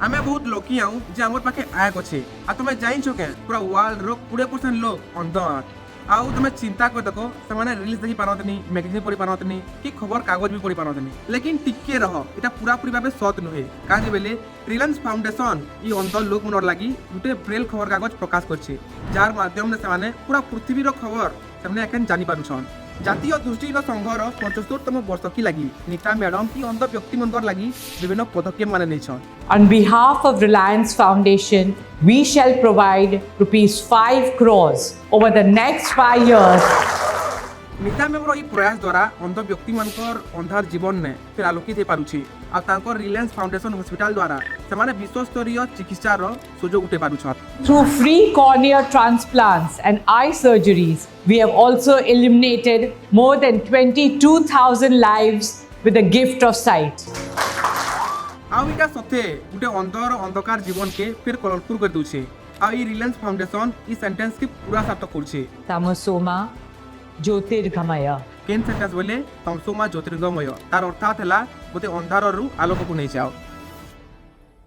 आमे बहुत लकी आउ जे हमर पाखे आयक अच्छे आ तुम जाइन छो के पूरा वर्ल्ड रो 20% लोग अंध आउ तुम चिंता कर देखो से रिल्स देखि पारतनी मैगजीन पढ़ी पारतनी कि खबर कागज भी पढ़ी पारतनी लेकिन टिके रह एटा पूरा पूरी भाबे सत नुहे काहे बेले रिलायंस फाउंडेशन ई अंध लोक मनर लागि गुटे ब्रेल खबर कागज प्रकाश करछे जार माध्यम से माने पूरा पृथ्वी रो खबर से एखन जानि पारुछन জাতীয় দৃষ্টিহীন সংঘর ৭৫তম বর্ষকি লাগি नीता मैडम की अंध व्यक्ति मनकर लागि विभिन्न पदक्षेप माने नेछन। On behalf of Reliance Foundation, we shall provide rupees 5 crores over the next 5 years. Nita मैमर ई प्रयास द्वारा अंध व्यक्ति मनकर अंधार जीवन ने फिर आलोकित हे पारुछि आ तांकर रिलायंस फाउंडेशन हॉस्पिटल द्वारा समाने विश्व स्तरीय चिकित्सा रो सुजोग उठे पारुछन। Through free cornea transplants and eye surgeries, we have also eliminated more than 22,000 lives with the gift of sight. आउ इटा सथे गुटे अंधर अंधकार जीवन के फिर कलरफुल कर दूछे आ ई रिलायंस फाउंडेशन ई सेंटेंस के पूरा सार्थक करछे। Tamosoma Jyotirgamaya. केन सेंटेंस बोले तमसोमा ज्योतिर्गमय तार अर्थात हला गोटे अंधार रु आलोक को नै जाओ।